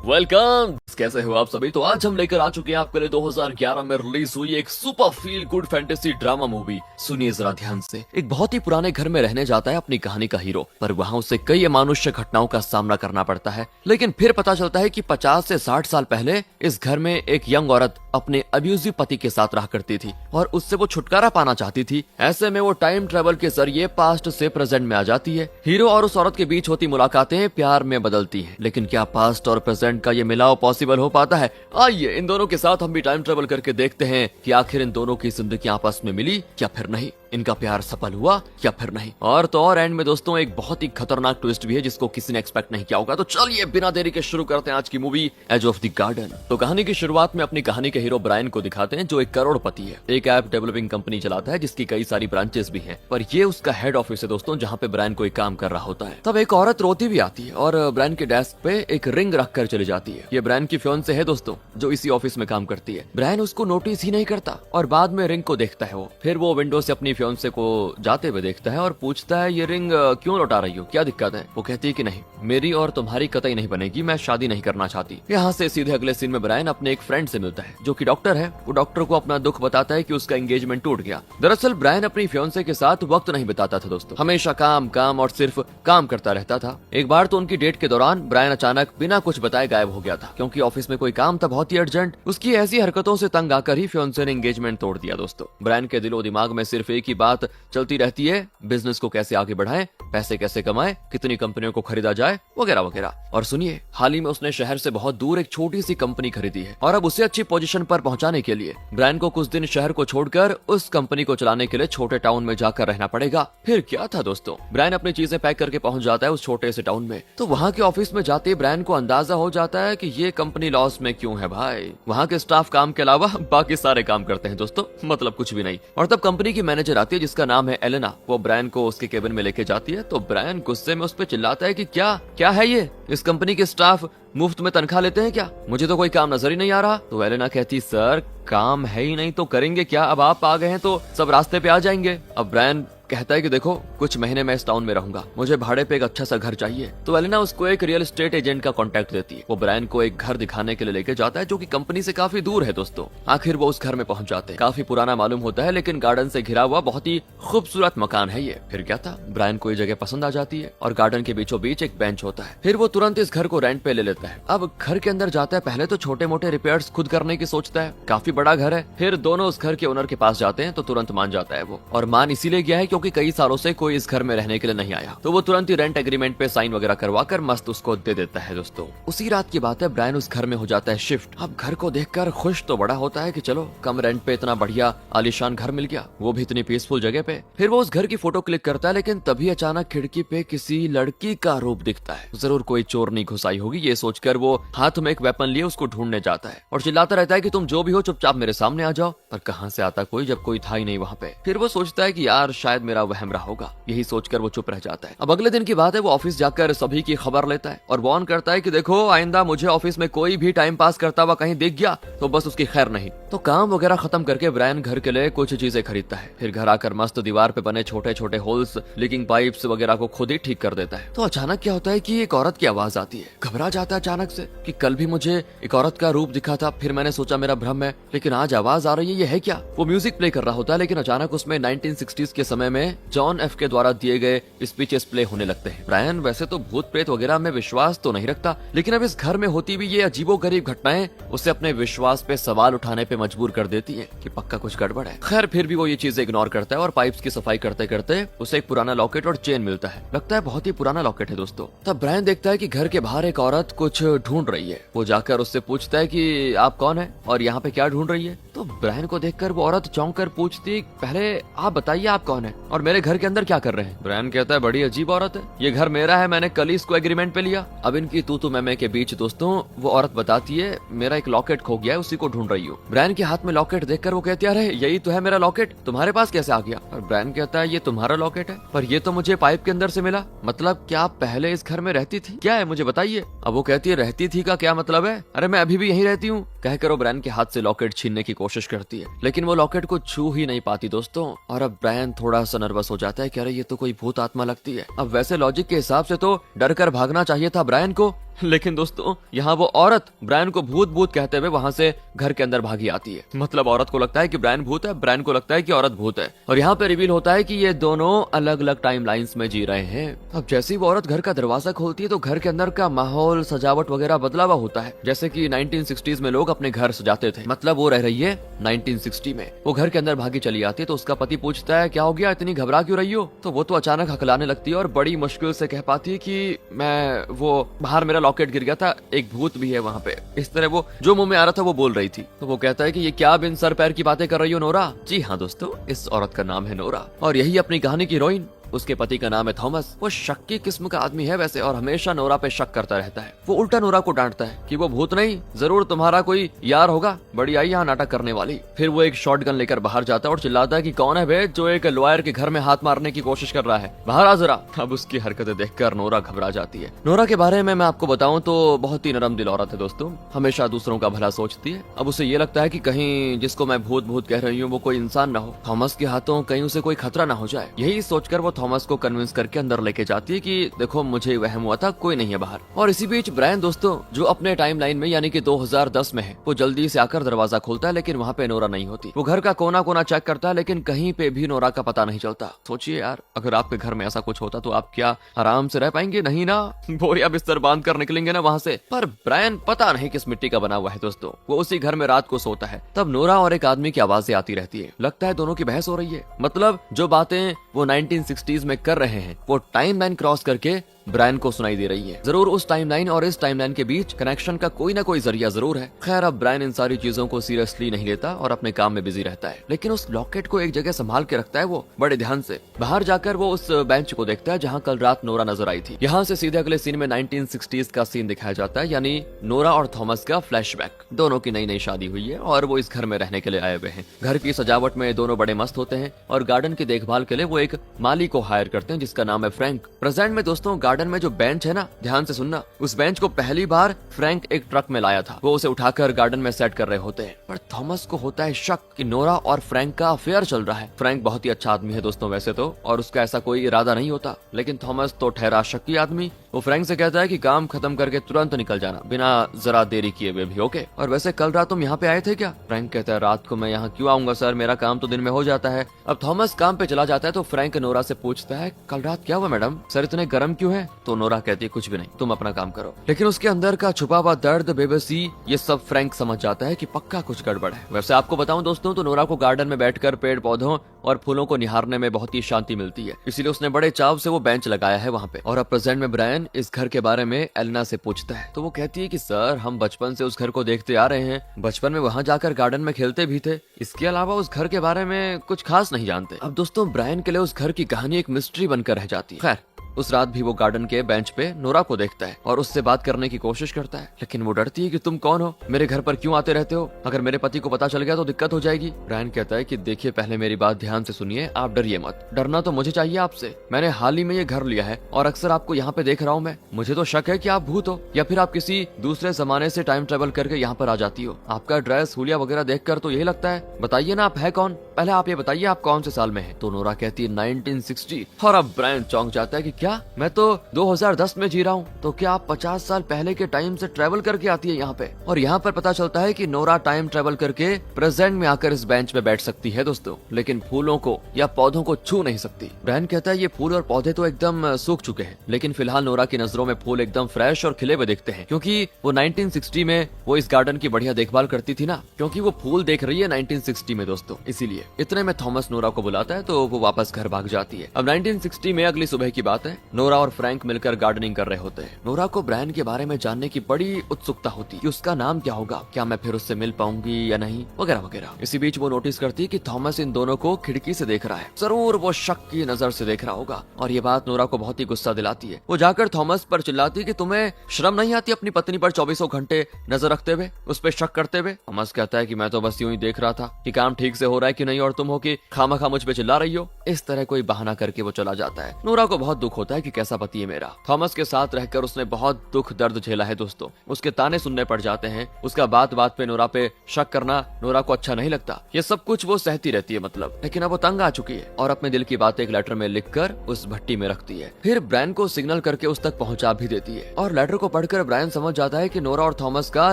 Welcome. कैसे हो आप सभी। तो आज हम लेकर आ चुके हैं आपके लिए 2011 में रिलीज हुई एक super feel good fantasy drama movie. सुनिए जरा ध्यान से। एक बहुत ही पुराने घर में रहने जाता है अपनी कहानी का हीरो, पर वहाँ उसे कई अमानुष्य घटनाओं का सामना करना पड़ता है। लेकिन फिर पता चलता है कि 50 से 60 साल पहले इस घर में एक यंग औरत अपने अब्यूजिव पति के साथ रहा करती थी और उससे वो छुटकारा पाना चाहती थी। ऐसे में वो टाइम ट्रेवल के जरिए पास्ट से प्रेजेंट में आ जाती है। हीरो और उस औरत के बीच होती मुलाकातें प्यार में बदलती हैं। लेकिन क्या पास्ट और प्रेजेंट का ये मिलाव पॉसिबल हो पाता है? आइए इन दोनों के साथ हम भी टाइम ट्रेवल करके देखते हैं कि आखिर इन दोनों की जिंदगी आपस में मिली या फिर नहीं, इनका प्यार सफल हुआ या फिर नहीं। और तो और एंड में दोस्तों एक बहुत ही खतरनाक ट्विस्ट भी है जिसको किसी ने एक्सपेक्ट नहीं किया होगा। तो चलिए बिना देरी के शुरू करते हैं आज की movie age of the garden. तो कहानी की शुरुआत में अपनी कहानी के हीरो ब्रायन को दिखाते हैं जो एक करोड़पति है। एक ऐप डेवलपिंग कंपनी चलाता है जिसकी कई सारी ब्रांचेस भी हैं, पर ये उसका हेड ऑफिस है दोस्तों, जहाँ पे ब्रायन कोई काम कर रहा होता है। तब एक औरत रोती भी आती है और ब्रायन के डेस्क पे एक रिंग रख कर चली जाती है। ये ब्रायन की फियोंसे है दोस्तों, जो इसी ऑफिस में काम करती है। ब्रायन उसको नोटिस ही नहीं करता और बाद में रिंग को देखता है। वो फिर वो विंडो से अपनी फियोंसे को जाते हुए देखता है और पूछता है, ये रिंग क्यों लौटा रही हो, क्या दिक्कत है? वो कहती है कि नहीं, मेरी और तुम्हारी कतई नहीं बनेगी, मैं शादी नहीं करना चाहती। यहाँ से सीधे अगले सीन में ब्रायन अपने एक फ्रेंड से मिलता है जो कि डॉक्टर है। वो डॉक्टर को अपना दुख बताता है कि उसका एंगेजमेंट टूट गया। दरअसल ब्रायन अपनी फियोंसे के साथ वक्त नहीं बिताता था दोस्तों, हमेशा काम काम और सिर्फ काम करता रहता था। एक बार तो उनकी डेट के दौरान ब्रायन अचानक बिना कुछ बताए गायब हो गया था, क्योंकि ऑफिस में कोई काम था बहुत ही अर्जेंट। उसकी ऐसी हरकतों से तंग आकर ही फियोंसे ने एंगेजमेंट तोड़ दिया दोस्तों। ब्रायन के दिलो दिमाग में सिर्फ एक ही बात चलती रहती है, बिजनेस को कैसे आगे बढ़ाएं, पैसे कैसे कमाएं, कितनी कंपनियों को खरीदा जाए, वगैरह वगैरह। और सुनिए, हाल ही में उसने शहर से बहुत दूर एक छोटी सी कंपनी खरीदी है और अब उसे अच्छी पोजीशन पर पहुंचाने के लिए ब्रायन को कुछ दिन शहर को छोड़कर उस कंपनी को चलाने के लिए छोटे टाउन में जाकर रहना पड़ेगा। फिर क्या था दोस्तों, ब्रायन अपनी चीजें पैक करके पहुंच जाता है उस छोटे से टाउन में। तो वहाँ के ऑफिस में जाते ही ब्रायन को अंदाजा हो जाता है कि ये कंपनी लॉस में क्यों है भाई। वहाँ के स्टाफ काम के अलावा बाकी सारे काम करते हैं दोस्तों, मतलब कुछ भी नहीं। और तब कंपनी की मैनेजर आती है जिसका नाम है एलेना। वो ब्रायन को उसके केबिन में लेके जाती है तो ब्रायन गुस्से में उस पर चिल्लाता है कि क्या है ये, इस कंपनी के स्टाफ मुफ्त में तनख्वाह लेते हैं क्या? मुझे तो कोई काम नजर ही नहीं आ रहा। तो एलेना कहती, सर काम है ही नहीं तो करेंगे क्या, अब आप आ गए हैं तो सब रास्ते पे आ जाएंगे। अब ब्रायन कहता है कि देखो, कुछ महीने मैं इस टाउन में रहूंगा, मुझे भाड़े पे एक अच्छा सा घर चाहिए। तो एलेना उसको एक रियल एस्टेट एजेंट का कांटेक्ट देती है। वो ब्रायन को एक घर दिखाने के लिए लेके जाता है जो कि कंपनी से काफी दूर है दोस्तों। आखिर वो उस घर में पहुंच जाते हैं। काफी पुराना मालूम होता है लेकिन गार्डन से घिरा हुआ बहुत ही खूबसूरत मकान है ये। फिर क्या था, ब्रायन को ये जगह पसंद आ जाती है और गार्डन के बीचों बीच एक बेंच होता है। फिर वो तुरंत इस घर को रेंट पे ले लेता है। अब घर के अंदर जाता है, पहले तो छोटे मोटे रिपेयर्स खुद करने की सोचता है, काफी बड़ा घर है। फिर दोनों उस घर के ओनर के पास जाते हैं तो तुरंत मान जाता है वो, और मान इसीलिए गया है क्योंकि कई सालों से कोई इस घर में रहने के लिए नहीं आया। तो वो तुरंत ही रेंट एग्रीमेंट पे साइन वगैरह करवाकर मस्त उसको दे देता है दोस्तों। उसी रात की बात है, ब्रायन उस घर में हो जाता है शिफ्ट। अब घर को देखकर खुश तो बड़ा होता है कि चलो कम रेंट पे इतना बढ़िया आलीशान घर मिल गया, वो भी इतनी पीसफुल जगह पे। फिर वो उस घर की फोटो क्लिक करता है लेकिन तभी अचानक खिड़की पे किसी लड़की का रूप दिखता है। जरूर कोई चोर नहीं घुस आई होगी, ये सोचकर वो हाथ में एक वेपन लिए उसको ढूंढने जाता है और चिल्लाता रहता है कि तुम जो भी हो चुपचाप मेरे सामने आ जाओ। पर कहाँ से आता कोई जब कोई था ही नहीं वहाँ पे। फिर वो सोचता है कि यार शायद मेरा वहम रहा होगा, यही सोचकर वो चुप रह जाता है। अब अगले दिन की बात है, वो ऑफिस जाकर सभी की खबर लेता है और वार्न करता है कि देखो आइंदा मुझे ऑफिस में कोई भी टाइम पास करता हुआ कहीं दिख गया तो बस उसकी खैर नहीं। तो काम वगैरह खत्म करके ब्रायन घर के लिए कुछ चीजें खरीदता है। फिर घर आकर मस्त दीवार पे बने छोटे छोटे होल्स, लीकिंग पाइप्स वगैरह को खुद ही ठीक कर देता है। तो अचानक क्या होता है कि एक औरत की आवाज आती है। घबरा जाता है अचानक से कि कल भी मुझे एक औरत का रूप दिखा था, फिर मैंने सोचा मेरा भ्रम है, लेकिन आज आवाज आ रही है, ये है क्या? वो म्यूजिक प्ले कर रहा होता है लेकिन अचानक उसमें 1960s के समय में जॉन एफ के द्वारा दिए गए स्पीचेस प्ले होने लगते हैं। ब्रायन वैसे तो भूत प्रेत वगैरह में विश्वास तो नहीं रखता, लेकिन अब इस घर में होती भी ये अजीबोगरीब घटनाएं उसे अपने विश्वास पे सवाल उठाने पे मजबूर कर देती हैं कि पक्का कुछ गड़बड़ है। खैर फिर भी वो ये चीजें इग्नोर करता है और पाइप्स की सफाई करते करते उसे एक पुराना लॉकेट और चेन मिलता है। लगता है बहुत ही पुराना लॉकेट है दोस्तों। तब ब्रायन देखता है कि घर के बाहर एक औरत कुछ ढूंढ रही है। वो जाकर उससे पूछता है कि आप कौन है और यहाँ पे क्या ढूंढ रही है? तो ब्रायन को देखकर वो औरत चौंक कर पूछती, पहले आप बताइए आप कौन है और मेरे घर के अंदर क्या कर रहे हैं? ब्रायन कहता है, बड़ी अजीब औरत है, ये घर मेरा है, मैंने कल ही इसको एग्रीमेंट पे लिया। अब इनकी तू मैमे के बीच दोस्तों वो औरत बताती है, मेरा एक लॉकेट खो गया है, उसी को ढूंढ रही हूँ। ब्रायन के हाथ में लॉकेट देखकर वो कहती है, अरे यही तो है मेरा लॉकेट, तुम्हारे पास कैसे आ गया? और ब्रायन कहता है, ये तुम्हारा लॉकेट है, पर ये तो मुझे पाइप के अंदर से मिला। मतलब क्या आप पहले इस घर में रहती थी? क्या है मुझे बताइए। अब वो कहती है, रहती थी का क्या मतलब है? अरे मैं अभी भी यहीं रहती हूँ, कहकर वो ब्रायन के हाथ से लॉकेट छीनने की कोशिश करती है, लेकिन वो लॉकेट को छू ही नहीं पाती दोस्तों। और अब ब्रायन थोड़ा सा नर्वस हो जाता है कि अरे ये तो कोई भूत आत्मा लगती है। अब वैसे लॉजिक के हिसाब से तो डर कर भागना चाहिए था ब्रायन को, लेकिन दोस्तों यहाँ वो औरत ब्रायन को भूत भूत कहते हुए वहाँ से घर के अंदर भागी आती है। मतलब औरत को लगता है कि ब्रायन भूत है, ब्रायन को लगता है कि औरत भूत है। और यहाँ पे रिवील होता है कि ये दोनों अलग अलग टाइम लाइन्स में जी रहे हैं। अब जैसे ही वो औरत घर का दरवाजा खोलती है तो घर के अंदर का माहौल, सजावट वगैरह बदला हुआ होता है, जैसे कि 1960s में लोग अपने घर सजाते थे। मतलब वो रह रही है 1960 में। वो घर के अंदर भागी चली आती है तो उसका पति पूछता है क्या हो गया, इतनी घबरा क्यों रही हो? तो वो तो अचानक हकलाने लगती है और बड़ी मुश्किल से कह पाती है कि मैं वो बाहर मेरा लॉकेट गिर गया था, एक भूत भी है वहाँ पे। इस तरह वो जो मुंह में आ रहा था वो बोल रही थी। तो वो कहता है कि ये क्या बिन सर पैर की बातें कर रही हो नोरा? जी हाँ दोस्तों, इस औरत का नाम है नोरा और यही अपनी कहानी की हीरोइन। उसके पति का नाम है थॉमस। वो शक्की किस्म का आदमी है वैसे और हमेशा नोरा पे शक करता रहता है। वो उल्टा नोरा को डांटता है कि वो भूत नहीं, जरूर तुम्हारा कोई यार होगा, बड़ी आई यहाँ नाटक करने वाली। फिर वो एक शॉटगन लेकर बाहर जाता है और चिल्लाता है कि कौन है बे जो एक लॉयर के घर में हाथ मारने की कोशिश कर रहा है, बाहर आ जरा। अब उसकी हरकतें देखकर नोरा घबरा जाती है। नोरा के बारे में मैं आपको बताऊं तो बहुत ही नरम दिल औरत है दोस्तों, हमेशा दूसरों का भला सोचती है। अब उसे ये लगता है कि कहीं जिसको मैं भूत भूत कह रही हूँ वो कोई इंसान ना हो, थॉमस के हाथों कहीं उसे कोई खतरा ना हो जाए। यही सोचकर वो थॉमस को कन्विंस करके अंदर लेके जाती है कि देखो मुझे वहम हुआ था, कोई नहीं है बाहर। और इसी बीच ब्रायन दोस्तों जो अपने टाइम लाइन में यानी कि 2010 में है, वो जल्दी से आकर दरवाजा खोलता है लेकिन वहाँ पे नोरा नहीं होती। वो घर का कोना कोना चेक करता है लेकिन कहीं पे भी नोरा का पता नहीं चलता। सोचिए यार, अगर आपके घर में ऐसा कुछ होता तो आप क्या आराम से रह पाएंगे? नहीं ना, बोरिया बिस्तर बांध कर निकलेंगे ना वहाँ से। पर ब्रायन पता नहीं किस मिट्टी का बना हुआ है दोस्तों, वो उसी घर में रात को सोता है। तब नोरा और एक आदमी की आवाजें आती रहती है, लगता है दोनों की बहस हो रही है। मतलब जो बातें वो 1960s में कर रहे हैं वो टाइम लाइन क्रॉस करके ब्रायन को सुनाई दे रही है। जरूर उस टाइमलाइन और इस टाइमलाइन के बीच कनेक्शन का कोई ना कोई जरिया जरूर है। खैर अब ब्रायन इन सारी चीजों को सीरियसली नहीं लेता और अपने काम में बिजी रहता है, लेकिन उस लॉकेट को एक जगह संभाल के रखता है वो बड़े ध्यान से। बाहर जाकर वो उस बेंच को देखता है जहाँ कल रात नोरा नजर आई थी। यहाँ से सीधे अगले सीन में 1960s का सीन दिखाया जाता है, यानी नोरा और थॉमस का फ्लैशबैक। दोनों की नई नई शादी हुई है और वो इस घर में रहने के लिए आए हुए हैं। घर की सजावट में दोनों बड़े मस्त होते हैं और गार्डन की देखभाल के लिए वो एक माली को हायर करते हैं जिसका नाम है फ्रैंक। प्रेजेंट में दोस्तों गार्डन में जो बेंच है ना, ध्यान से सुनना, उस बेंच को पहली बार फ्रैंक एक ट्रक में लाया था। वो उसे उठाकर गार्डन में सेट कर रहे होते हैं, पर थॉमस को होता है शक कि नोरा और फ्रैंक का अफेयर चल रहा है। फ्रैंक बहुत ही अच्छा आदमी है दोस्तों वैसे तो, और उसका ऐसा कोई इरादा नहीं होता, लेकिन थॉमस तो ठहरा शक्की आदमी। वो फ्रैंक से कहता है कि काम खत्म करके तुरंत निकल जाना, बिना जरा देरी किए हुए भी। ओके, और वैसे कल रात तुम यहाँ पे आए थे क्या? फ्रैंक कहता है रात को मैं यहाँ क्यों आऊंगा सर, मेरा काम तो दिन में हो जाता है। अब थॉमस काम पे चला जाता है तो फ्रैंक नोरा से पूछता है कल रात क्या हुआ मैडम, सर इतने गर्म क्यों है? तो नोरा कहती है कुछ भी नहीं, तुम अपना काम करो। लेकिन उसके अंदर का छुपा हुआ दर्द, बेबसी, ये सब फ्रैंक समझ जाता है कि पक्का कुछ गड़बड़ है। वैसे आपको बताऊं दोस्तों तो नोरा को गार्डन में बैठकर पेड़ पौधों और फूलों को निहारने में बहुत ही शांति मिलती है, इसलिए उसने बड़े चाव से वो बेंच लगाया है वहाँ पे। और अब प्रेजेंट में ब्रायन इस घर के बारे में एलिना से पूछता है तो वो कहती है कि सर हम बचपन से उस घर को देखते आ रहे हैं, बचपन में वहाँ जाकर गार्डन में खेलते भी थे, इसके अलावा उस घर के बारे में कुछ खास नहीं जानते। अब दोस्तों ब्रायन के लिए उस घर की कहानी एक मिस्ट्री बनकर रह जाती है। खैर उस रात भी वो गार्डन के बेंच पे नोरा को देखता है और उससे बात करने की कोशिश करता है, लेकिन वो डरती है कि तुम कौन हो, मेरे घर पर क्यों आते रहते हो, अगर मेरे पति को पता चल गया तो दिक्कत हो जाएगी। ब्रायन कहता है कि देखिए पहले मेरी बात ध्यान से सुनिए, आप डरिए मत, डरना तो मुझे चाहिए आपसे। मैंने हाल ही में ये घर लिया है और अक्सर आपको यहाँ पे देख रहा हूँ मैं, मुझे तो शक है कि आप भूत हो या फिर आप किसी दूसरे जमाने से टाइम ट्रेवल करके यहाँ पर आ जाती हो। आपका ड्रेस, हुलिया वगैरह देखकर तो यही लगता है। बताइए ना आप है कौन, पहले आप ये बताइए आप कौन से साल में है? तो नोरा कहती है 1960। और अब ब्रायन चौंक जाता है कि क्या, मैं तो 2010 में जी रहा हूँ, तो क्या आप 50 साल पहले के टाइम से ट्रेवल करके आती है यहाँ पे? और यहाँ पर पता चलता है कि नोरा टाइम ट्रेवल करके प्रेजेंट में आकर इस बेंच पे बैठ सकती है दोस्तों, लेकिन फूलों को या पौधों को छू नहीं सकती। ब्रायन कहता है ये फूल और पौधे तो एकदम सूख चुके हैं, लेकिन फिलहाल नोरा की नजरों में फूल एकदम फ्रेश और खिले हुए दिखते हैं, क्योंकि वो 1960 में वो इस गार्डन की बढ़िया देखभाल करती थी ना, क्योंकि वो फूल देख रही है 1960 में दोस्तों, इसीलिए। इतने में थॉमस नोरा को बुलाता है तो वो वापस घर भाग जाती है। अब 1960 में अगली सुबह की बात है, नोरा और फ्रैंक मिलकर गार्डनिंग कर रहे होते हैं। नोरा को ब्रायन के बारे में जानने की बड़ी उत्सुकता होती कि उसका नाम क्या होगा, क्या मैं फिर उससे मिल पाऊंगी या नहीं, वगैरह वगैरह। इसी बीच वो नोटिस करती है कि थॉमस इन दोनों को खिड़की से देख रहा है, जरूर वो शक की नजर से देख रहा होगा, और ये बात नोरा को बहुत ही गुस्सा दिलाती है। वो जाकर थॉमस पर चिल्लाती है कि तुम्हें शर्म नहीं आती अपनी पत्नी पर 24 घंटे नजर रखते हुए, उस पर शक करते हुए? थॉमस कहता है कि मैं तो बस यूं ही देख रहा था कि काम ठीक से हो रहा है कि नहीं, और तुम हो कि खामखा मुझ पे चिल्ला रही हो। इस तरह कोई बहाना करके वो चला जाता है। नोरा को बहुत दुख होता होता है कि कैसा पति है मेरा। थॉमस के साथ रहकर उसने बहुत दुख दर्द झेला है दोस्तों। उसके ताने सुनने पड़ जाते हैं, उसका बात बात पे नोरा पे शक करना नोरा को अच्छा नहीं लगता। ये सब कुछ वो सहती रहती है मतलब, लेकिन अब वो तंग आ चुकी है और अपने दिल की बातें एक लेटर में लिखकर उस भट्टी में रखती है। फिर ब्रायन को सिग्नल करके उस तक पहुंचा भी देती है और लेटर को पढ़कर ब्रायन समझ जाता है कि नोरा और थॉमस का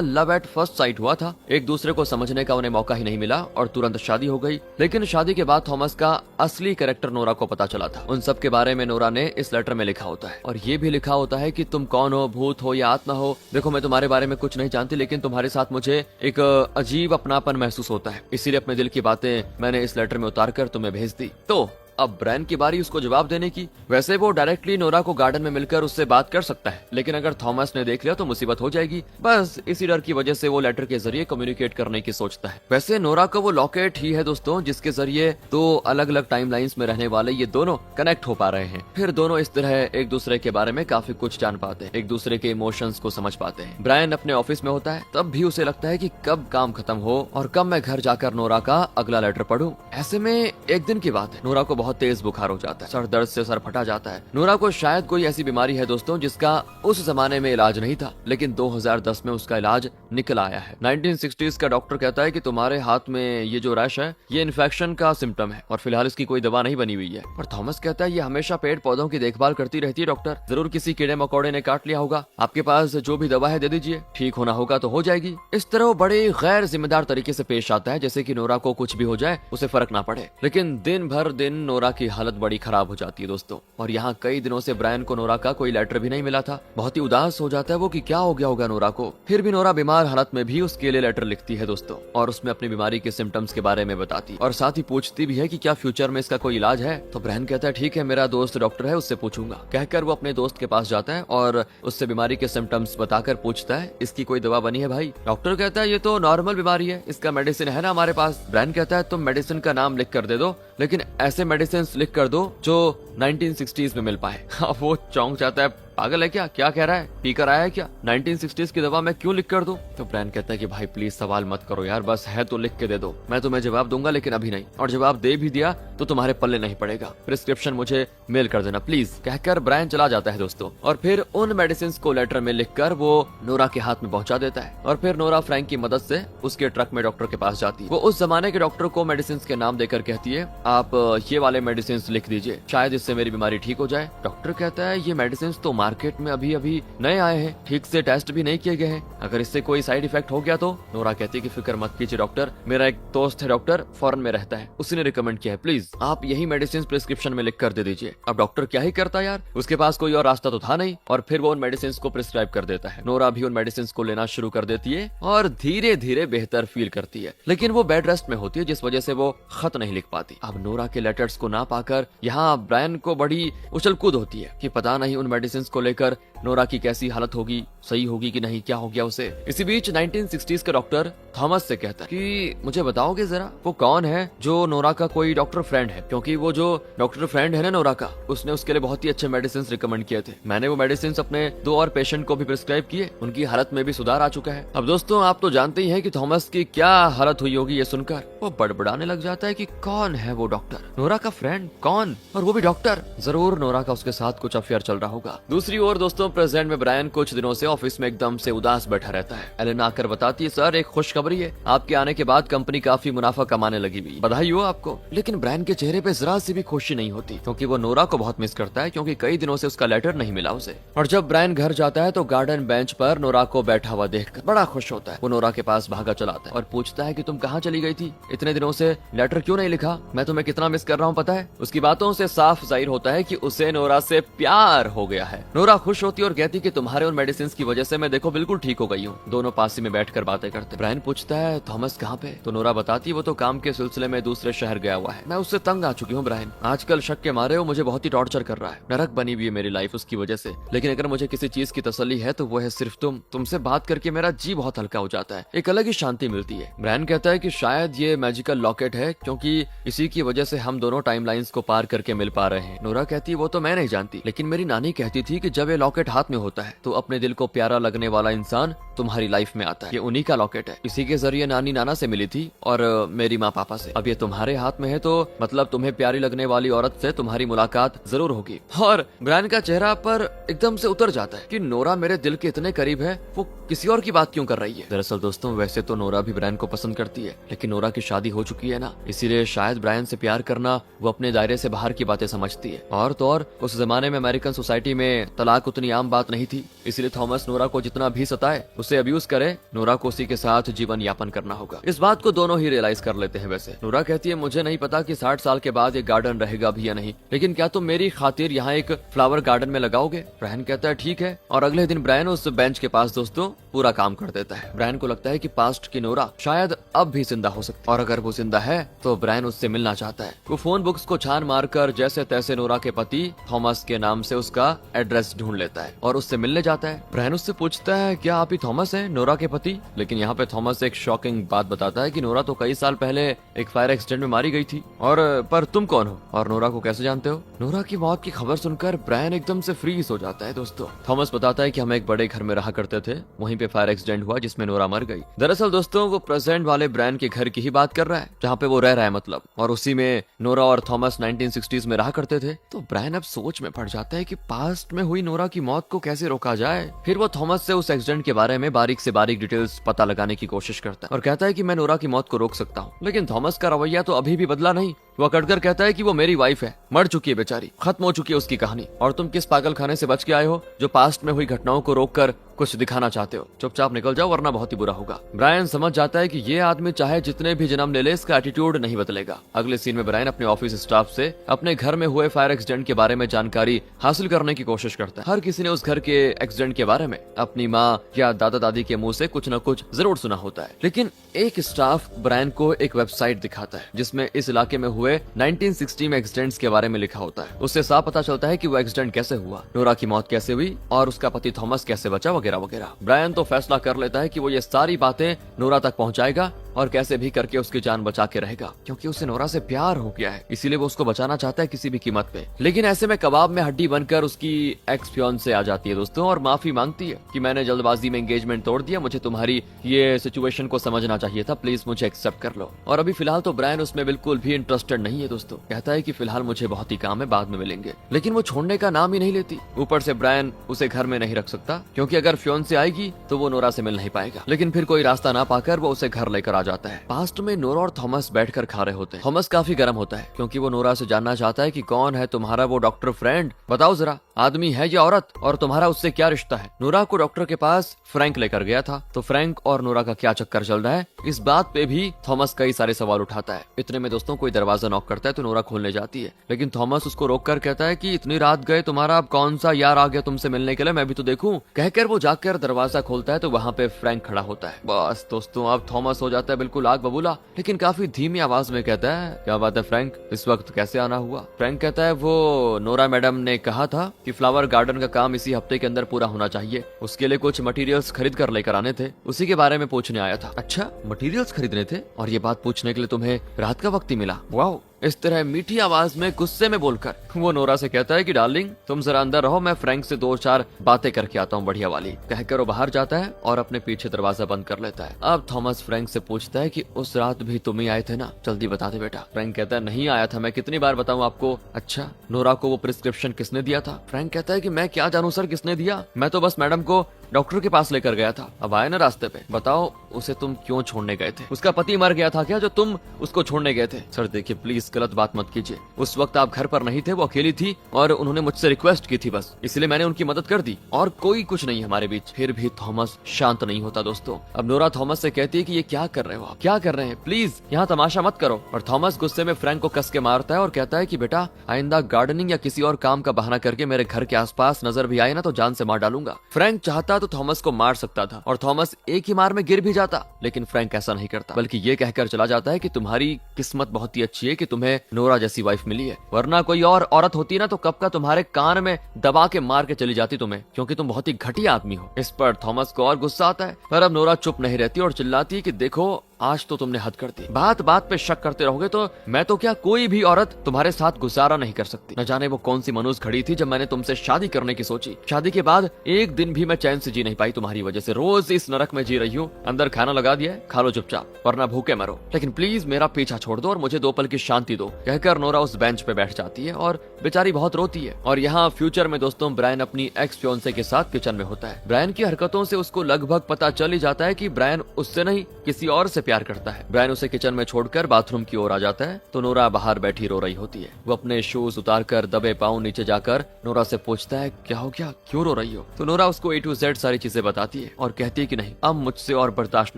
लव एट फर्स्ट साइट हुआ था। एक दूसरे को समझने का उन्हें मौका ही नहीं मिला और तुरंत शादी हो गई। लेकिन शादी के बाद थॉमस का असली कैरेक्टर नोरा को पता चला था। उन सब के बारे में नोरा ने इस लेटर में लिखा होता है और ये भी लिखा होता है कि तुम कौन हो, भूत हो या आत्मा हो, देखो मैं तुम्हारे बारे में कुछ नहीं जानती, लेकिन तुम्हारे साथ मुझे एक अजीब अपनापन महसूस होता है, इसीलिए अपने दिल की बातें मैंने इस लेटर में उतार कर तुम्हें भेज दी। तो अब ब्रायन की बारी उसको जवाब देने की। वैसे वो डायरेक्टली नोरा को गार्डन में मिलकर उससे बात कर सकता है, लेकिन अगर थॉमस ने देख लिया तो मुसीबत हो जाएगी। बस इसी डर की वजह से वो लेटर के जरिए कम्युनिकेट करने की सोचता है। वैसे नोरा का वो लॉकेट ही है दोस्तों जिसके जरिए दो अलग अलग टाइमलाइंस में रहने वाले ये दोनों कनेक्ट हो पा रहे हैं। फिर दोनों इस तरह एक दूसरे के बारे में काफी कुछ जान पाते हैं, एक दूसरे के इमोशंस को समझ पाते हैं। ब्रायन अपने ऑफिस में होता है, तब भी उसे लगता है कि कब काम खत्म हो और कब मैं घर जाकर नोरा का अगला लेटर पढूं। ऐसे में एक दिन की बात है, नोरा को बहुत तेज बुखार हो जाता है, सर दर्द से सर फटा जाता है। नोरा को शायद कोई ऐसी बीमारी है दोस्तों जिसका उस जमाने में इलाज नहीं था, लेकिन 2010 में उसका इलाज निकल आया है। 1960s का डॉक्टर कहता है कि तुम्हारे हाथ में ये जो रैश है ये इन्फेक्शन का सिम्टम है और फिलहाल इसकी कोई दवा नहीं बनी हुई है। और थॉमस कहता है ये हमेशा पेड़ पौधों की देखभाल करती रहती है डॉक्टर, जरूर किसी कीड़े मकोड़े ने काट लिया होगा, आपके पास जो भी दवा है दे दीजिए, ठीक होना होगा तो हो जाएगी। इस तरह वो बड़े गैर जिम्मेदार तरीके से पेश आता है, जैसे कि नोरा को कुछ भी हो जाए उसे फर्क ना पड़े। लेकिन दिन भर दिन नोरा की हालत बड़ी खराब हो जाती है दोस्तों, और यहाँ कई दिनों से ब्रायन को नोरा का कोई लेटर भी नहीं मिला था। बहुत ही उदास हो जाता है वो कि क्या हो गया होगा नोरा को। फिर भी नोरा बीमार हालत में भी उसके लिए लेटर लिखती है दोस्तों, और उसमें अपनी बीमारी के सिम्टम्स के बारे में बताती और साथ ही पूछती भी है कि क्या फ्यूचर में इसका कोई इलाज है। तो ब्रायन कहता है ठीक है, मेरा दोस्त डॉक्टर है, उससे पूछूंगा। कहकर वो अपने दोस्त के पास जाता है और उससे बीमारी के सिम्टम्स बताकर पूछता है इसकी कोई दवा बनी है भाई। डॉक्टर कहता है ये तो नॉर्मल बीमारी है, इसका मेडिसिन है ना हमारे पास। ब्रायन कहता है तुम मेडिसिन का नाम लिख कर दे दो, लेकिन ऐसे मेडिसिन लिख कर दो जो 1960s में मिल पाए। वो चौंक जाता है, पागल है क्या, क्या कह रहा है, पीकर आया है क्या, 1960s की दवा मैं क्यों लिख कर दूं। तो ब्रायन कहता है कि भाई प्लीज सवाल मत करो यार, बस है तो लिख के दे दो, मैं तुम्हें जवाब दूंगा लेकिन अभी नहीं, और जवाब दे भी दिया तो तुम्हारे पल्ले नहीं पड़ेगा, प्रिस्क्रिप्शन मुझे मेल कर देना प्लीज। कहकर ब्रायन चला जाता है दोस्तों, और फिर उन मेडिसिन को लेटर में लिखकर वो नोरा के हाथ में पहुंचा देता है। और फिर नोरा फ्रैंक की मदद से उसके ट्रक में डॉक्टर के पास जाती है। वो उस जमाने के डॉक्टर को मेडिसिन के नाम देकर कहती है आप ये वाले मेडिसिन लिख दीजिए, शायद इससे मेरी बीमारी ठीक हो जाए। डॉक्टर कहता है ये मेडिसिन तो मार्केट में अभी नए आए हैं, ठीक से टेस्ट भी नहीं किए गए हैं, अगर इससे कोई साइड इफेक्ट हो गया तो। नोरा कहती है कि फिक्र मत कीजिए डॉक्टर, मेरा एक दोस्त है डॉक्टर, फॉरेन में रहता है, उसी ने रिकमेंड किया है, प्लीज आप यही मेडिसिन प्रिस्क्रिप्शन में लिख कर दे दीजिए। अब डॉक्टर क्या ही करता यार, उसके पास कोई और रास्ता तो था नहीं, और फिर वो उन मेडिसिन को प्रिस्क्राइब कर देता है। नोरा भी उन मेडिसिन को लेना शुरू कर देती है और धीरे धीरे बेहतर फील करती है, लेकिन वो बेड रेस्ट में होती है जिस वजह से वो खत नहीं लिख पाती। अब नोरा के लेटर्स को ना पाकर यहाँ ब्रायन को बड़ी उछल कूद होती है कि पता नहीं उन मेडिसिन को लेकर नोरा की कैसी हालत होगी, सही होगी कि नहीं, क्या हो गया उसे। इसी बीच 1960s का डॉक्टर थॉमस से कहता है कि मुझे बताओगे जरा वो कौन है जो नोरा का कोई डॉक्टर फ्रेंड है, क्योंकि वो जो डॉक्टर फ्रेंड है ना नोरा का, उसने उसके लिए बहुत ही अच्छे मेडिसिन रिकमेंड किए थे। मैंने वो मेडिसिन अपने 2 और पेशेंट को भी प्रिस्क्राइब किए, उनकी हालत में भी सुधार आ चुका है। अब दोस्तों आप तो जानते ही हैं कि थॉमस की क्या हालत हुई होगी ये सुनकर। वो बड़बड़ाने लग जाता है कि कौन है वो डॉक्टर, नोरा का फ्रेंड कौन, और वो भी डॉक्टर, जरूर नोरा का उसके साथ कुछ अफेयर चल रहा होगा। दूसरी ओर दोस्तों प्रेजेंट में ब्रायन कुछ दिनों से ऑफिस में एकदम से उदास बैठा रहता है। एलेन आकर बताती है सर एक खुशखबरी है, आपके आने के बाद कंपनी काफी मुनाफा कमाने लगी हुई, बधाई हो आपको। लेकिन ब्रायन के चेहरे पे जरा सी भी खुशी नहीं होती, क्योंकि वो नोरा को बहुत मिस करता है, क्योंकि कई दिनों से उसका लेटर नहीं मिला उसे। और जब ब्रायन घर जाता है तो गार्डन बेंच पर नोरा को बैठा हुआ देखकर बड़ा खुश होता है। वो नोरा के पास भागा चलाता है और पूछता है कि तुम कहाँ चली गई थी, इतने दिनों से लेटर क्यों नहीं लिखा, मैं तुम्हें कितना मिस कर रहा हूँ पता है। उसकी बातों से साफ जाहिर होता है कि उसे नोरा से प्यार हो गया है। नोरा खुश होती और कहती कि तुम्हारे उन मेडिसिन की वजह से मैं देखो बिल्कुल ठीक हो गई हूँ। दोनों पास में बैठकर बातें करते। ब्रायन पूछता है थॉमस कहाँ पे, तो नोरा बताती वो तो काम के सिलसिले में दूसरे शहर गया हुआ है, मैं उससे तंग आ चुकी हूँ ब्रायन, आजकल शक के मारे वो मुझे बहुत ही टॉर्चर कर रहा है, नरक बनी हुई है मेरी लाइफ उसकी वजह से। लेकिन अगर मुझे किसी चीज की तसल्ली है तो वो है सिर्फ तुमसे बात करके मेरा जी बहुत हल्का हो जाता है, एक अलग ही शांति मिलती है। ब्रायन कहता है कि शायद ये मैजिकल लॉकेट है, क्योंकि इसी की वजह से हम दोनों टाइमलाइंस को पार करके मिल पा रहे हैं। नोरा कहती है वो तो मैं नहीं जानती, लेकिन मेरी नानी कहती थी कि जब ये लॉकेट हाथ में होता है तो अपने दिल को प्यारा लगने वाला इंसान तुम्हारी लाइफ में आता है। ये उन्हीं का लॉकेट है, इसी के जरिए नानी नाना से मिली थी और मेरी माँ पापा से। अब ये तुम्हारे हाथ में है तो मतलब तुम्हें प्यारी लगने वाली औरत से तुम्हारी मुलाकात जरूर होगी। और ब्रायन का चेहरा पर एकदम से उतर जाता है कि नोरा मेरे दिल के इतने करीब है, वो किसी और की बात क्यों कर रही है। दरअसल दोस्तों, वैसे तो नोरा भी ब्रायन को पसंद करती है, लेकिन नोरा की शादी हो चुकी है ना, इसीलिए शायद ब्रायन से प्यार करना वो अपने दायरे से बाहर की बातें समझती है। और तो और उस जमाने में अमेरिकन सोसाइटी में तलाक उतनी आम बात नहीं थी, इसलिए थॉमस नोरा को जितना भी सताए, उसे अब्यूज करे, नोरा को उसी के साथ जीवन यापन करना होगा। इस बात को दोनों ही रियलाइज कर लेते हैं। वैसे नोरा कहती है, मुझे नहीं पता कि 60 साल के बाद ये गार्डन रहेगा भी या नहीं, लेकिन क्या तुम मेरी खातिर यहाँ एक फ्लावर गार्डन में लगाओगे। ब्रायन कहता है ठीक है, और अगले दिन ब्रायन उस बेंच के पास दोस्तों पूरा काम कर देता है। ब्रायन को लगता है कि पास्ट की नोरा शायद अब भी जिंदा हो सकती है, और अगर वो जिंदा है तो ब्रायन उससे मिलना चाहता है। वो फोन बुक्स को छान मारकर जैसे तैसे नोरा के पति थॉमस के नाम से उसका एड्रेस ढूंढ लेता है और उससे मिलने जाता है। ब्रायन उससे पूछता है, क्या आप ही थॉमस हैं, नोरा के पति। लेकिन यहाँ पे थॉमस एक शॉकिंग बात बताता है कि नोरा तो कई साल पहले एक फायर एक्सीडेंट में मारी गई थी, और पर तुम कौन हो और नोरा को कैसे जानते हो। नोरा की मौत की खबर सुनकर ब्रायन एकदम से फ्रीज हो जाता है। दोस्तों थॉमस बताता है कि हम एक बड़े घर में रहा करते थे, वहीं पे फायर एक्सीडेंट हुआ जिसमें नोरा मर गई। दरअसल दोस्तों वो प्रेजेंट वाले ब्रायन के घर की ही बात कर रहा है, जहाँ पे वो रह रहा है मतलब, और उसी में नोरा और थॉमस 1960s में रहा करते थे। तो ब्रायन अब सोच में पड़ जाता है कि पास्ट में हुई नोरा की मौत को कैसे रोका जाए। फिर वो थॉमस से उस एक्सीडेंट के बारे में बारीक से बारीक डिटेल्स पता लगाने की कोशिश करता है और कहता है कि मैं नोरा की मौत को रोक सकता हूँ। लेकिन थॉमस का रवैया तो अभी भी बदला नहीं। वो अकड़कर कहता है कि वो मेरी वाइफ है, मर चुकी है बेचारी, खत्म हो चुकी है उसकी कहानी, और तुम किस पागल खाने से बच के आए हो जो पास्ट में हुई घटनाओं को रोककर कुछ दिखाना चाहते हो। चुपचाप निकल जाओ वरना बहुत ही बुरा होगा। ब्रायन समझ जाता है कि ये आदमी चाहे जितने भी जन्म ले ले, इसका एटीट्यूड नहीं बदलेगा। अगले सीन में ब्रायन अपने ऑफिस स्टाफ से अपने घर में हुए फायर एक्सीडेंट के बारे में जानकारी हासिल करने की कोशिश करता है। हर किसी ने उस घर के एक्सीडेंट के बारे में अपनी माँ या दादा दादी के मुंह से कुछ न कुछ जरूर सुना होता है, लेकिन एक स्टाफ ब्रायन को एक वेबसाइट दिखाता है जिसमें इस इलाके में हुए 1960 में एक्सीडेंट्स के बारे में लिखा होता है। उससे साफ पता चलता है कि वो एक्सीडेंट कैसे हुआ, नोरा की मौत कैसे हुई और उसका पति थॉमस कैसे बचा, वगैरह वगैरह। ब्रायन तो फैसला कर लेता है कि वो ये सारी बातें नोरा तक पहुंचाएगा और कैसे भी करके उसकी जान बचा के रहेगा, क्योंकि उसे नोरा से प्यार हो गया है, इसीलिए वो उसको बचाना चाहता है किसी भी कीमत पे। लेकिन ऐसे में कबाब में हड्डी बनकर उसकी एक्स फियांसे आ जाती है दोस्तों और माफी मांगती है कि मैंने जल्दबाजी में एंगेजमेंट तोड़ दिया, मुझे तुम्हारी ये सिचुएशन को समझना चाहिए था, प्लीज मुझे एक्सेप्ट कर लो। और अभी फिलहाल तो ब्रायन उसमें बिल्कुल भी इंटरेस्टेड नहीं है दोस्तों, कहता है कि फिलहाल मुझे बहुत ही काम है, बाद में मिलेंगे। लेकिन वो छोड़ने का नाम ही नहीं लेती। ऊपर से ब्रायन उसे घर में नहीं रख सकता, क्योंकि अगर फियांसे आएगी तो वो नोरा से मिल नहीं पाएगा। लेकिन फिर कोई रास्ता ना पाकर वो उसे घर लेकर आ जाता है। पास्ट में नोरा और थॉमस बैठकर खा रहे होते हैं। थॉमस काफी गर्म होता है क्योंकि वो नोरा से जानना चाहता है कि कौन है तुम्हारा वो डॉक्टर फ्रेंड, बताओ जरा, आदमी है या औरत, और तुम्हारा उससे क्या रिश्ता है। नोरा को डॉक्टर के पास फ्रैंक लेकर गया था, तो फ्रैंक और नोरा का क्या चक्कर चल रहा है, इस बात पे भी थॉमस कई सारे सवाल उठाता है। इतने में दोस्तों कोई दरवाजा नॉक करता है तो नोरा खोलने जाती है, लेकिन थॉमस उसको रोककर कहता है कि इतनी रात गए, तुम्हारा अब कौन सा यार आ गया तुमसे मिलने के लिए, मैं भी तो देखूं। कहकर वो जाकर दरवाजा खोलता है तो वहाँ पे फ्रैंक खड़ा होता है। बस दोस्तों अब थॉमस हो जाता है बिल्कुल आग बबूला, लेकिन काफी धीमी आवाज में कहता है, क्या बात है फ्रैंक, इस वक्त कैसे आना हुआ। फ्रैंक कहता है, वो नोरा मैडम ने कहा था कि फ्लावर गार्डन का काम इसी हफ्ते के अंदर पूरा होना चाहिए, उसके लिए कुछ मटेरियल्स खरीद कर लेकर आने थे, उसी के बारे में पूछने आया था। अच्छा, मटेरियल्स खरीदने थे और ये बात पूछने के लिए तुम्हें रात का वक्त ही मिला, वाओ। इस तरह मीठी आवाज में गुस्से में बोलकर वो नोरा से कहता है कि डार्लिंग तुम जरा अंदर रहो, मैं फ्रैंक से 2-4 बातें करके आता हूँ बढ़िया वाली। कहकर वो बाहर जाता है और अपने पीछे दरवाजा बंद कर लेता है। अब थॉमस फ्रैंक से पूछता है कि उस रात भी तुम ही आए थे ना, जल्दी बता दे बेटा। फ्रैंक कहता है, नहीं आया था मैं, कितनी बार बताऊं आपको। अच्छा, नोरा को वो प्रिस्क्रिप्शन किसने दिया था। फ्रैंक कहता है कि मैं क्या जानूं सर किसने दिया, मैं तो बस मैडम को डॉक्टर के पास लेकर गया था। अब आए ना रास्ते पे, बताओ उसे तुम क्यों छोड़ने गए थे, उसका पति मर गया था क्या जो तुम उसको छोड़ने गए थे। सर देखिए प्लीज गलत बात मत कीजिए, उस वक्त आप घर पर नहीं थे, वो अकेली थी और उन्होंने मुझसे रिक्वेस्ट की थी बस, इसलिए मैंने उनकी मदद कर दी और कोई कुछ नहीं हमारे बीच। फिर भी थॉमस शांत नहीं होता दोस्तों। अब नोरा थॉमस से कहती है कि ये क्या कर रहे हो आप, क्या कर रहे हैं, प्लीज यहाँ तमाशा मत करो। और थॉमस गुस्से में फ्रैंक को कस के मारता है और कहता है कि बेटा आइंदा गार्डनिंग या किसी और काम का बहाना करके मेरे घर के आसपास नजर भी आए ना तो जान से मार डालूंगा। फ्रैंक चाहता तो थॉमस को मार सकता था और थॉमस एक ही मार में गिर भी जाता, लेकिन फ्रैंक ऐसा नहीं करता, बल्कि ये कहकर चला जाता है कि तुम्हारी किस्मत बहुत ही अच्छी है कि तुम्हें नोरा जैसी वाइफ मिली है, वरना कोई और औरत होती ना तो कब का तुम्हारे कान में दबा के मार के चली जाती तुम्हें, क्योंकि तुम बहुत ही घटिया आदमी हो। इस पर थॉमस को और गुस्सा आता है, पर अब नोरा चुप नहीं रहती और चिल्लाती है कि देखो आज तो तुमने हद कर दी। बात बात पे शक करते रहोगे तो मैं तो क्या कोई भी औरत तुम्हारे साथ गुजारा नहीं कर सकती। न जाने वो कौन सी मनुष्य घड़ी थी जब मैंने तुमसे शादी करने की सोची। शादी के बाद एक दिन भी मैं चैन से जी नहीं पाई तुम्हारी वजह से। रोज इस नरक में जी रही हूँ। अंदर खाना लगा दिया, खा लो चुपचाप वरना भूखे मरो। लेकिन प्लीज मेरा पीछा छोड़ दो और मुझे 2 पल की शांति दो, कहकर नोरा उस बेंच पे बैठ जाती है और बेचारी बहुत रोती है। और यहाँ फ्यूचर में दोस्तों ब्रायन अपनी एक्स फियोंसे के साथ किचन में होता है। ब्रायन की हरकतों से उसको लगभग पता चल ही जाता है कि ब्रायन उससे नहीं किसी और से प्यार करता है। ब्रायन उसे किचन में छोड़कर बाथरूम की ओर आ जाता है तो नोरा बाहर बैठी रो रही होती है। वो अपने शूज उतारकर दबे पांव नीचे जाकर नोरा से पूछता है क्या हो गया, क्यों रो रही हो? तो नोरा उसको A to Z सारी चीजें बताती है और कहती है कि नहीं अब मुझसे और बर्दाश्त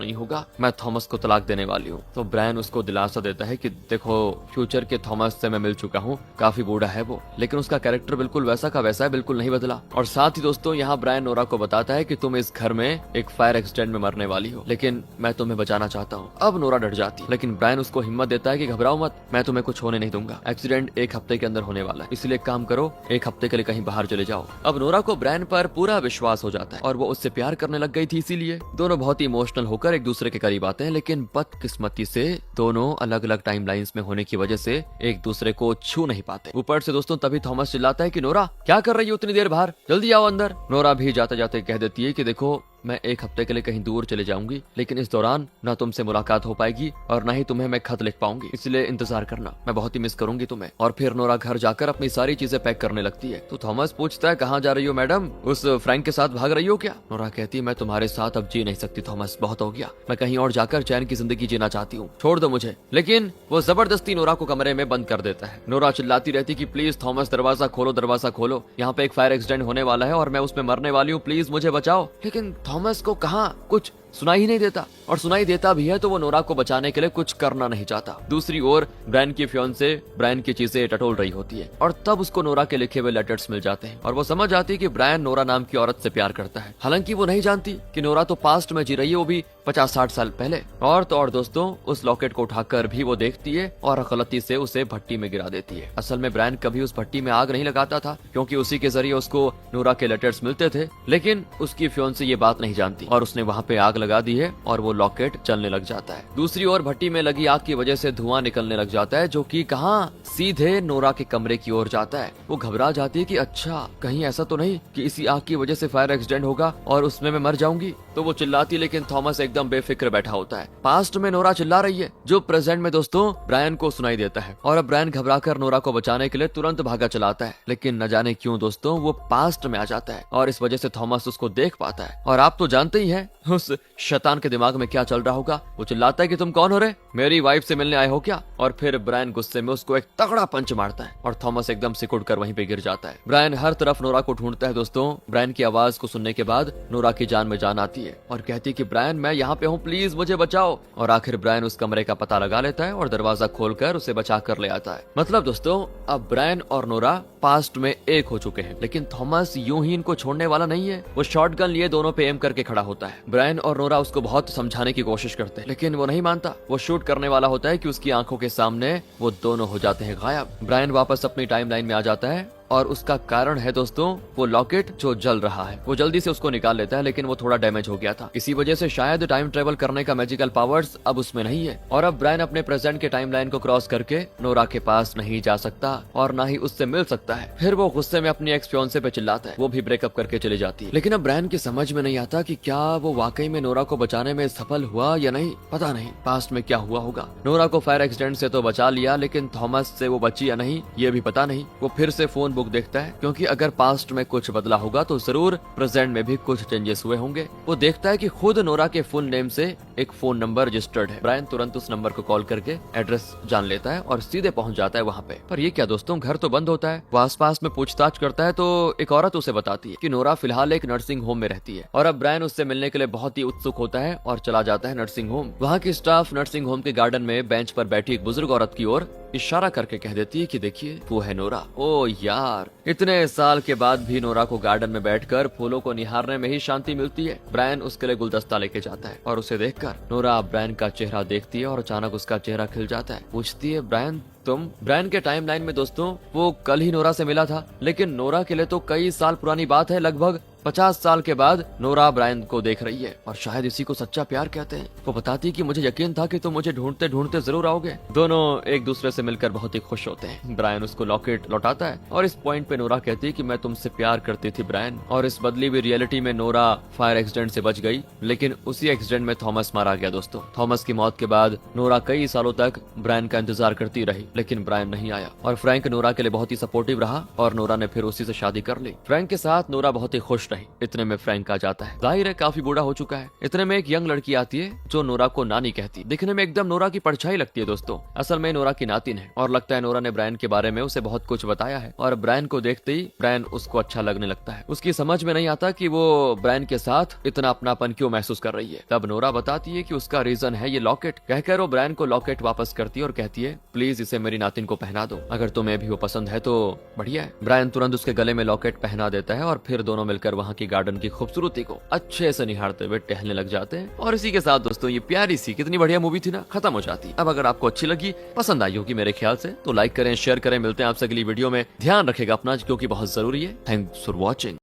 नहीं होगा, मैं थॉमस को तलाक देने वाली हूँ। तो ब्रायन उसको दिलासा देता है कि देखो फ्यूचर के थॉमस से मैं मिल चुका हूँ, काफी बूढ़ा है वो, लेकिन उसका कैरेक्टर बिल्कुल वैसा का वैसा है, बिल्कुल नहीं बदला। और साथ ही दोस्तों यहाँ ब्रायन नोरा को बताता है कि तुम इस घर में एक फायर एक्सीडेंट में मरने वाली हो, लेकिन मैं तुम्हें बचाना चाहता हूँ। अब नोरा डर जाती है, लेकिन ब्रायन उसको हिम्मत देता है कि घबराओ मत, मैं तुम्हें कुछ होने नहीं दूंगा। एक्सीडेंट 1 हफ्ते के अंदर होने वाला है, इसलिए काम करो 1 हफ्ते के लिए कहीं बाहर चले जाओ। अब नोरा को ब्रायन पर पूरा विश्वास हो जाता है और वो उससे प्यार करने लग गई थी, इसीलिए दोनों बहुत ही इमोशनल होकर एक दूसरे के करीब आते हैं। लेकिन बदकिस्मती से दोनों अलग अलग टाइमलाइंस में होने की वजह से एक दूसरे को छू नहीं पाते। ऊपर से दोस्तों तभी थॉमस चिल्लाता है कि नोरा क्या कर रही हो उतनी देर बाहर, जल्दी आओ अंदर। नोरा भी जाते जाते कह देती है कि देखो मैं 1 हफ्ते के लिए कहीं दूर चले जाऊंगी, लेकिन इस दौरान ना तुमसे मुलाकात हो पाएगी और ना ही तुम्हें मैं खत लिख पाऊंगी, इसलिए इंतजार करना, मैं बहुत ही मिस करूंगी तुम्हें। और फिर नोरा घर जाकर अपनी सारी चीजें पैक करने लगती है। तो थॉमस पूछता है कहाँ जा रही हो मैडम, उस फ्रैंक के साथ भाग रही हो क्या? नोरा कहती है मैं तुम्हारे साथ अब जी नहीं सकती थॉमस, बहुत हो गया, मैं कहीं और जाकर चैन की जिंदगी जीना चाहती हूँ, छोड़ दो मुझे। लेकिन वो जबरदस्ती नोरा को कमरे में बंद कर देता है। नोरा चिल्लाती रहती कि प्लीज थॉमस दरवाजा खोलो, दरवाजा खोलो, यहाँ पे एक फायर एक्सीडेंट होने वाला है और मैं उसमें मरने वाली हूँ, प्लीज मुझे बचाओ। लेकिन थॉमस को कहाँ कुछ सुनाई ही नहीं देता, और सुनाई देता भी है तो वो नोरा को बचाने के लिए कुछ करना नहीं चाहता। दूसरी ओर ब्रायन की फियोंसे ब्रायन की चीजें टटोल रही होती है और तब उसको नोरा के लिखे हुए लेटर्स मिल जाते हैं और वो समझ जाती है कि ब्रायन नोरा नाम की औरत से प्यार करता है। हालांकि वो नहीं जानती कि नोरा तो पास्ट में जी रही है, वो भी 50-60 साल पहले। और तो और दोस्तों उस लॉकेट को उठाकर भी वो देखती है और गलती से उसे भट्टी में गिरा देती है। असल में ब्रायन कभी उस भट्टी में आग नहीं लगाता था, क्योंकि उसी के जरिए उसको नोरा के लेटर्स मिलते थे, लेकिन उसकी फियोंसे ये बात नहीं जानती और उसने वहाँ पे आग लगा दी है और वो लॉकेट जलने लग जाता है। दूसरी ओर भट्टी में लगी आग की वजह से धुआं निकलने लग जाता है, जो कि कहाँ सीधे नोरा के कमरे की ओर जाता है। वो घबरा जाती है कि अच्छा कहीं ऐसा तो नहीं कि इसी आग की वजह से फायर एक्सीडेंट होगा और उसमें मैं मर जाऊंगी। तो वो चिल्लाती, लेकिन थॉमस एकदम बेफिक्र बैठा होता है। पास्ट में नोरा चिल्ला रही है जो प्रेजेंट में दोस्तों ब्रायन को सुनाई देता है, और अब ब्रायन घबराकर नोरा को बचाने के लिए तुरंत भागा चलाता है, लेकिन न जाने क्यों दोस्तों वो पास्ट में आ जाता है और इस वजह से थॉमस उसको देख पाता है। और आप तो जानते ही हैं उस शैतान के दिमाग में क्या चल रहा होगा। वो चिल्लाता है कि तुम कौन हो रे, मेरी वाइफ से मिलने आए हो क्या? और फिर ब्रायन गुस्से में उसको एक तगड़ा पंच मारता है और थॉमस एकदम सिकुड़ कर वहीं पे गिर जाता है। ब्रायन हर तरफ नोरा को ढूंढता है दोस्तों। ब्रायन की आवाज को सुनने के बाद नोरा की जान में जान आती है और कहती है कि ब्रायन मैं यहाँ पे हूँ, प्लीज मुझे बचाओ। और आखिर ब्रायन उस कमरे का पता लगा लेता है और दरवाजा खोलकर उसे बचा कर ले आता है। मतलब दोस्तों अब ब्रायन और नोरा पास्ट में एक हो चुके हैं, लेकिन थॉमस यूं ही इनको छोड़ने वाला नहीं है। वो शॉटगन लिए दोनों पे एम करके खड़ा होता है। ब्रायन और नोरा उसको बहुत समझाने की कोशिश करते हैं, लेकिन वो नहीं मानता। वो शूट करने वाला होता है कि उसकी आंखों के सामने वो दोनों हो जाते हैं गायब। ब्रायन वापस अपनी टाइमलाइन में आ जाता है और उसका कारण है दोस्तों वो लॉकेट जो जल रहा है। वो जल्दी से उसको निकाल लेता है, लेकिन वो थोड़ा डैमेज हो गया था, इसी वजह से शायद टाइम ट्रेवल करने का मैजिकल पावर्स अब उसमें नहीं है। और अब ब्रायन अपने प्रेजेंट के टाइमलाइन को क्रॉस करके नोरा के पास नहीं जा सकता और ना ही उससे मिल सकता है। फिर वो गुस्से में अपनी एक्स फियोंसे पे चिल्लाता है, वो भी ब्रेकअप करके चली जाती है। लेकिन अब ब्रायन की समझ में नहीं आता कि क्या वो वाकई में नोरा को बचाने में सफल हुआ या नहीं। पता नहीं पास्ट में क्या हुआ होगा। नोरा को फायर एक्सीडेंट से तो बचा लिया, लेकिन थॉमस से वो बची या नहीं ये भी पता नहीं। वो फिर से फोन बुक देखता है, क्योंकि अगर पास्ट में कुछ बदला होगा तो जरूर प्रेजेंट में भी कुछ चेंजेस हुए होंगे। वो देखता है कि खुद नोरा के फुल नेम से एक फोन नंबर रजिस्टर्ड है। ब्रायन तुरंत उस नंबर को कॉल करके एड्रेस जान लेता है और सीधे पहुंच जाता है वहां पे। पर ये क्या दोस्तों, घर तो बंद होता है। वो आसपास में पूछताछ करता है तो एक औरत उसे बताती है कि नोरा फिलहाल एक नर्सिंग होम में रहती है। और अब ब्रायन उससे मिलने के लिए बहुत ही उत्सुक होता है और चला जाता है नर्सिंग होम। वहाँ की स्टाफ नर्सिंग होम के गार्डन में बेंच पर बैठी एक बुजुर्ग औरत की ओर इशारा करके कह देती है कि देखिए वो है नोरा। ओ यार, इतने साल के बाद भी नोरा को गार्डन में बैठकर फूलों को निहारने में ही शांति मिलती है। ब्रायन उसके लिए गुलदस्ता लेके जाता है और उसे देखकर नोरा ब्रायन का चेहरा देखती है और अचानक उसका चेहरा खिल जाता है। पूछती है ब्रायन तुम? ब्रायन के टाइमलाइन में दोस्तों वो कल ही नोरा से मिला था, लेकिन नोरा के लिए तो कई साल पुरानी बात है, लगभग 50 साल के बाद नोरा ब्रायन को देख रही है और शायद इसी को सच्चा प्यार कहते हैं। वो बताती है कि मुझे यकीन था कि तुम मुझे ढूंढते ढूंढते जरूर आओगे। दोनों एक दूसरे से मिलकर बहुत ही खुश होते हैं। ब्रायन उसको लॉकेट लौटाता है और इस पॉइंट पे नोरा कहती है कि मैं तुमसे प्यार करती थी ब्रायन। और इस बदली हुई रियलिटी में नोरा फायर एक्सीडेंट से बच गई, लेकिन उसी एक्सीडेंट में थॉमस मारा गया। दोस्तों, थॉमस की मौत के बाद नोरा कई सालों तक ब्रायन का इंतजार करती रही, लेकिन ब्रायन नहीं आया और फ्रैंक नोरा के लिए बहुत ही सपोर्टिव रहा और नोरा ने फिर उसी से शादी कर ली। फ्रैंक के साथ नोरा बहुत ही खुश रही। इतने में फ्रैंक आ जाता है। जाहिर है काफी बूढ़ा हो चुका है। इतने में एक यंग लड़की आती है जो नोरा को नानी कहती। दिखने में एकदम नोरा की परछाई लगती है। दोस्तों, असल में नोरा की नातिन है और लगता है नोरा ने ब्रायन के बारे में उसे बहुत कुछ बताया है और ब्रायन को देखते ही ब्रायन उसको अच्छा लगने लगता है। उसकी समझ में नहीं आता कि वो ब्रायन के साथ इतना अपनापन क्यों महसूस कर रही है। तब नोरा बताती है कि उसका रीजन है ये लॉकेट। कहकर वो ब्रायन को लॉकेट वापस करती है और कहती है प्लीज इसे मेरी नातिन को पहना दो, अगर तुम्हें भी वो पसंद है तो बढ़िया है। ब्रायन तुरंत उसके गले में लॉकेट पहना देता है और फिर दोनों मिलकर वहाँ की गार्डन की खूबसूरती को अच्छे से निहारते हुए टहलने लग जाते हैं। और इसी के साथ दोस्तों ये प्यारी सी कितनी बढ़िया मूवी थी ना, खत्म हो जाती। अब अगर आपको अच्छी लगी, पसंद आई होगी मेरे ख्याल से, तो लाइक करें, शेयर करें। मिलते हैं आपसे अगली वीडियो में। ध्यान रखेगा अपना क्योंकि बहुत जरूरी है। Thanks for watching.